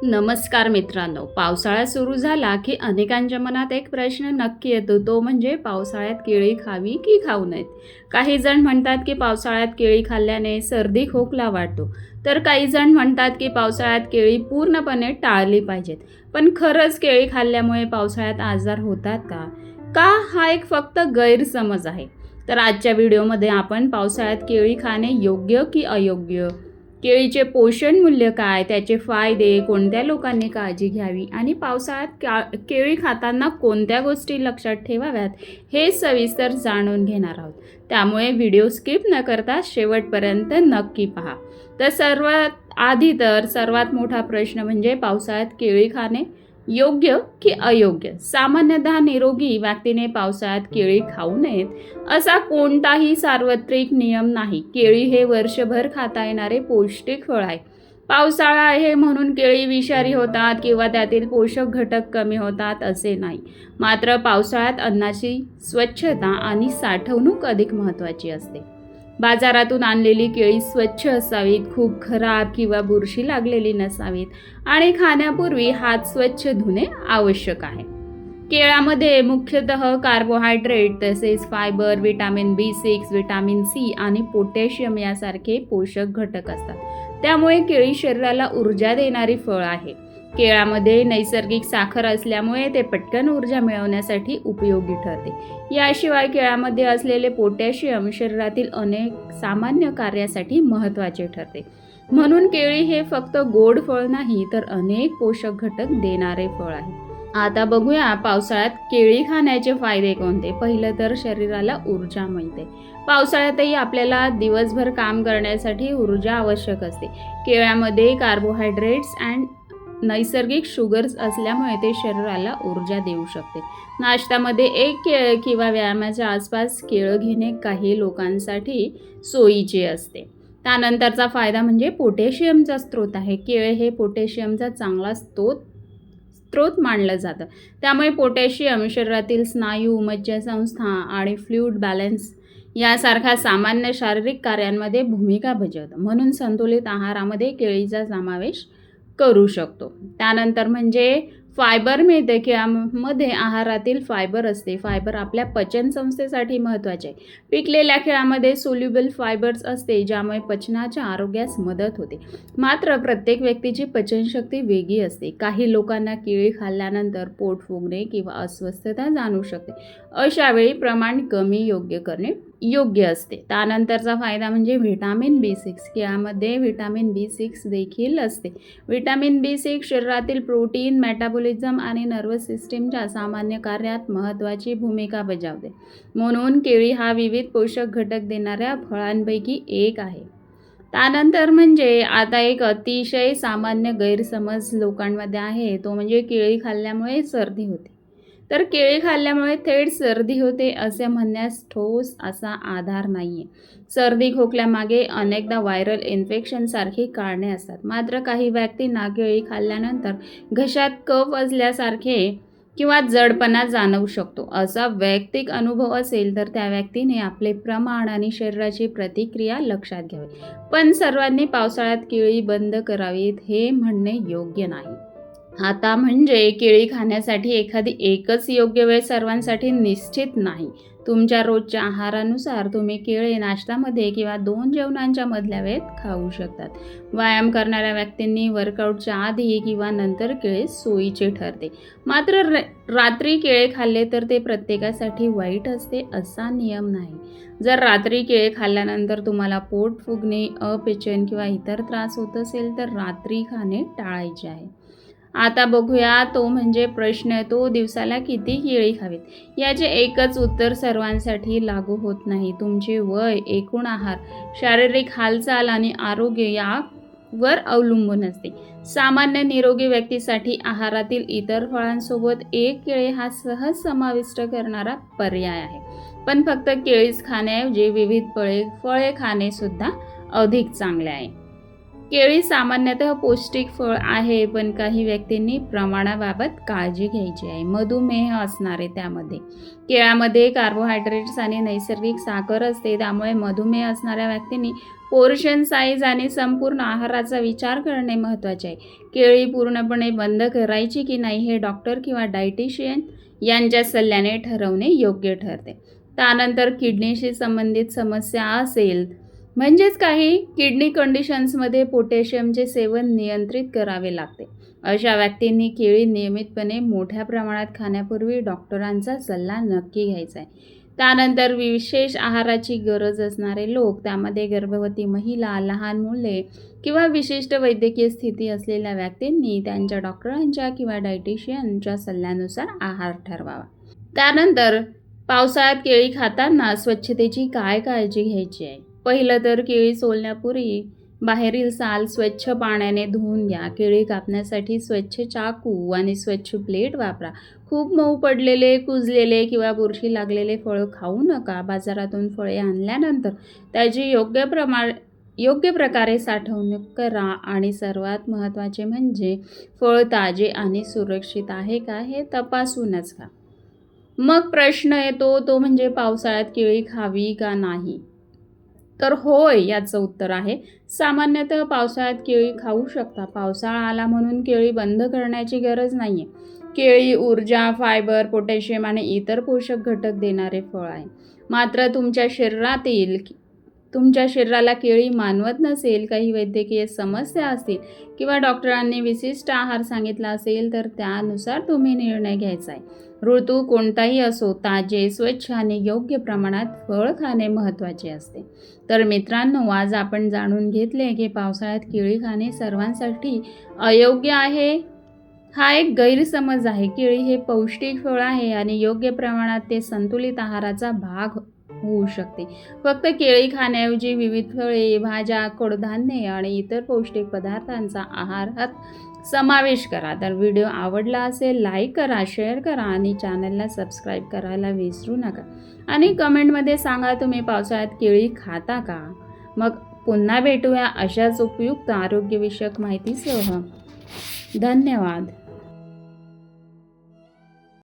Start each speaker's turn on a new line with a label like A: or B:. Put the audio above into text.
A: नमस्कार मित्रांनो, पावसाळा सुरू झाला की अनेकांच्या मनात एक प्रश्न नक्की येतो, तो म्हणजे पावसाळ्यात केळी खावी की खाऊ नयेत. काही जण म्हणतात की पावसाळ्यात केळी खाल्ल्याने सर्दी खोकला वाढतो, तर काही जण म्हणतात की पावसाळ्यात केळी पूर्णपणे टाळली पाहिजेत. पण खरंच केळी खाल्ल्यामुळे पावसाळ्यात आजार होतात का? का हा एक फक्त गैरसमज आहे? तर आजच्या व्हिडिओमध्ये आपण पावसाळ्यात केळी खाणे योग्य की अयोग्य, केळीचे पोषण मूल्य काय, त्याचे फायदे, कोणत्या लोकांनी काळजी घ्यावी आणि पावसाळ्यात केळी खाताना कोणत्या गोष्टी लक्षात ठेवाव्यात हे सविस्तर जाणून घेणार आहोत. त्यामुळे व्हिडिओ स्किप न करता शेवटपर्यंत नक्की पहा. तर सर्वात मोठा प्रश्न म्हणजे पावसाळ्यात केळी खाणे योग्य की अयोग्य. सामान्यतः निरोगी व्यक्तीने पावसाळ्यात केळी खाऊ नयेत असा कोणताही सार्वत्रिक नियम नाही. केळी हे वर्षभर खाता येणारे पौष्टिक फळ आहे. पावसाळा आहे म्हणून केळी विषारी होतात किंवा त्यातील पोषक घटक कमी होतात असे नाही. मात्र पावसाळ्यात अन्नाची स्वच्छता आणि साठवणूक अधिक महत्त्वाची असते. बाजारातून आणलेली केळी स्वच्छ असावीत, खूप खराब किंवा बुरशी लागलेली नसावीत आणि खाण्यापूर्वी हात स्वच्छ धुणे आवश्यक आहे. केळ्यामध्ये मुख्यतः कार्बोहायड्रेट तसेच fibre, vitamin B6, vitamin C आणि पोटॅशियम यासारखे पोषक घटक असतात. त्यामुळे केळी शरीराला ऊर्जा देणारी फळ आहे. केळ्यामध्ये नैसर्गिक साखर असल्यामुळे ते पटकन ऊर्जा मिळवण्यासाठी उपयोगी ठरते. याशिवाय केळ्यामध्ये असलेले पोटॅशियम शरीरातील अनेक सामान्य कार्यासाठी महत्त्वाचे ठरते. म्हणून केळी हे फक्त गोड फळ नाही तर अनेक पोषक घटक देणारे फळ आहे. आता बघूया पावसाळ्यात केळी खाण्याचे फायदे कोणते. पहिलं तर शरीराला ऊर्जा मिळते. पावसाळ्यातही आपल्याला दिवसभर काम करण्यासाठी ऊर्जा आवश्यक असते. केळ्यामध्ये कार्बोहायड्रेट्स अँड नैसर्गिक शुगर्स असल्यामुळे ते शरीराला ऊर्जा देऊ शकते. नाश्त्यामध्ये एक केळ किंवा व्यायामाच्या आसपास केळं घेणे काही लोकांसाठी सोयीचे असते. त्यानंतरचा फायदा म्हणजे पोटॅशियमचा स्रोत आहे. केळे हे पोटॅशियमचा चांगला स्रोत मानलं जातं. त्यामुळे पोटॅशियम शरीरातील स्नायू, मज्जासंस्था आणि फ्लूइड बॅलन्स यासारख्या सामान्य शारीरिक कार्यांमध्ये भूमिका बजावतं. म्हणून संतुलित आहारामध्ये केळीचा समावेश करू शकतो. त्यानंतर म्हणजे फायबर मिळते. केळ्यामध्ये आहारातील फायबर असते. फायबर आपल्या पचनसंस्थेसाठी महत्त्वाचे आहे. पिकलेल्या केळ्यामध्ये सोल्युबल फायबर्स असते, ज्यामुळे पचनाच्या आरोग्यास मदत होते. मात्र प्रत्येक व्यक्तीची पचनशक्ती वेगळी असते. काही लोकांना केळी खाल्ल्यानंतर पोट फुगणे किंवा अस्वस्थता जाणवू शकते. अशा वेळी प्रमाण कमी करणे योग्य असते. त्यानंतरचा फायदा म्हणजे व्हिटॅमिन B6. केळ्यामध्ये व्हिटॅमिन B6 देखील असते. व्हिटॅमिन B6 शरीरातील प्रोटीन, मेटाबॉलिझम आणि नर्वस सिस्टीमच्या सामान्य कार्यात महत्त्वाची भूमिका बजावते. म्हणून केळी हा विविध पोषक घटक देणाऱ्या फळांपैकी एक आहे. त्यानंतर म्हणजे आता एक अतिशय सामान्य गैरसमज लोकांमध्ये आहे, तो म्हणजे केळी खाल्ल्यामुळे सर्दी होते. तर केळी खाल्ल्यामुळे थेट सर्दी होते असे म्हणण्यास ठोस असा आधार नाही आहे. सर्दी खोकल्यामागे अनेकदा व्हायरल इन्फेक्शनसारखी कारणे असतात. मात्र काही व्यक्तींना केळी खाल्ल्यानंतर घशात कफ असल्यासारखे किंवा जडपणा जाणवू शकतो. असा वैयक्तिक अनुभव असेल तर त्या व्यक्तीने आपले प्रमाण आणि शरीराची प्रतिक्रिया लक्षात घ्यावी. पण सर्वांनी पावसाळ्यात केळी बंद करावीत हे म्हणणे योग्य नाही. आता म्हणजे केळी खाण्यासाठी एखादी एकच योग्य वेळ सर्वांसाठी निश्चित नाही. तुमच्या रोजच्या आहारानुसार तुम्ही केळी नाश्त्यामध्ये किंवा 2 जेवणांच्या मधल्या वेळेत खाऊ शकतात. व्यायाम करणाऱ्या व्यक्तींनी वर्कआउटच्या आधी किंवा नंतर केळे सोयीचे ठरते. मात्र रात्री केळे खाल्ले तर ते प्रत्येकासाठी वाईट असते असा नियम नाही. जर रात्री केळे खाल्ल्यानंतर तुम्हाला पोट फुगणे, अपचन किंवा इतर त्रास होत असेल तर रात्री खाणे टाळायचे आहे. आता बघूया तो म्हणजे प्रश्न येतो, दिवसाला किती केळी खावीत. याचे एकच उत्तर सर्वांसाठी लागू होत नाही. तुमचे वय, एकूण आहार, शारीरिक हालचाल आणि आरोग्य यावर अवलंबून असते. सामान्य निरोगी व्यक्तीसाठी आहारातील इतर फळांसोबत एक केळे हा सहज समाविष्ट करणारा पर्याय आहे. पण फक्त केळीच खाण्याऐवजी विविध फळे खाणे सुद्धा अधिक चांगले आहे. केळी सामान्यतः पौष्टिक फळ आहे, पण काही व्यक्तींनी प्रमाणाबाबत काळजी घ्यायची आहे. मधुमेह असणारे त्यामध्ये केळ्यामध्ये कार्बोहायड्रेट्स आणि नैसर्गिक साखर असते, त्यामुळे मधुमेह असणाऱ्या व्यक्तींनी पोर्शन साईज आणि संपूर्ण आहाराचा विचार करणे महत्त्वाचे आहे. केळी पूर्णपणे बंद करायची की नाही हे डॉक्टर किंवा डायटिशियन यांच्या सल्ल्याने ठरवणे योग्य ठरते. त्यानंतर किडनीशी संबंधित समस्या असेल, म्हणजेच काही किडनी कंडिशन्समध्ये पोटॅशियमचे सेवन नियंत्रित करावे लागते. अशा व्यक्तींनी केळी नियमितपणे मोठ्या प्रमाणात खाण्यापूर्वी डॉक्टरांचा सल्ला नक्की घ्यायचा आहे. त्यानंतर विशेष आहाराची गरज असणारे लोक, त्यामध्ये गर्भवती महिला, लहान मुले किंवा विशिष्ट वैद्यकीय स्थिती असलेल्या व्यक्तींनी त्यांच्या डॉक्टरांच्या किंवा डायटिशियनच्या सल्ल्यानुसार आहार ठरवावा. त्यानंतर पावसाळ्यात केळी खाताना स्वच्छतेची काय काळजी घ्यायची आहे? पहिलं तर केळी सोलण्यापूर्वी बाहेरील साल स्वच्छ पाण्याने धुवून घ्या. केळी कापण्यासाठी स्वच्छ चाकू आणि स्वच्छ प्लेट वापरा. खूप मऊ पडलेले, कुजलेले किंवा बुरशी लागलेले फळं खाऊ नका. बाजारातून फळे आणल्यानंतर त्याची योग्य प्रकारे साठवणूक करा आणि सर्वात महत्त्वाचे म्हणजे फळ ताजे आणि सुरक्षित आहे का हे तपासूनच खा. मग प्रश्न येतो तो म्हणजे पावसाळ्यात केळी खावी का नाही? तर होय, याचं उत्तर आहे. सामान्यतः पावसाळ्यात केळी खाऊ शकता. पावसाळा आला म्हणून केळी बंद करण्याची गरज नाही आहे. केळी ऊर्जा, फायबर, पोटॅशियम आणि इतर पोषक घटक देणारे फळ आहे. मात्र तुमच्या शरीराला केळी मानवत नसेल, काही वैद्यकीय समस्या असतील किंवा डॉक्टरांनी विशिष्ट आहार सांगितला असेल तर त्यानुसार तुम्ही निर्णय घ्यायचा आहे. ऋतू कोणताही असो, ताजे, स्वच्छ आणि योग्य प्रमाणात फळ खाणे महत्त्वाचे असते. तर मित्रांनो, आज आपण जाणून घेतले की पावसाळ्यात केळी खाणे सर्वांसाठी अयोग्य आहे. हा एक गैरसमज आहे. केळी हे पौष्टिक फळ आहे आणि योग्य प्रमाणात ते संतुलित आहाराचा भाग होऊ शकते. फक्त केळी खाण्याऐवजी विविध फळे, भाज्या, कडधान्ये आणि इतर पौष्टिक पदार्थांचा आहारात समावेश करा. तर व्हिडिओ आवडला असेल लाईक करा, शेअर करा आणि चॅनलला सबस्क्राईब करायला विसरू नका. आणि कमेंटमध्ये सांगा तुम्ही पावसाळ्यात केळी खाता का? मग पुन्हा भेटूया अशाच उपयुक्त आरोग्यविषयक माहितीसह. धन्यवाद.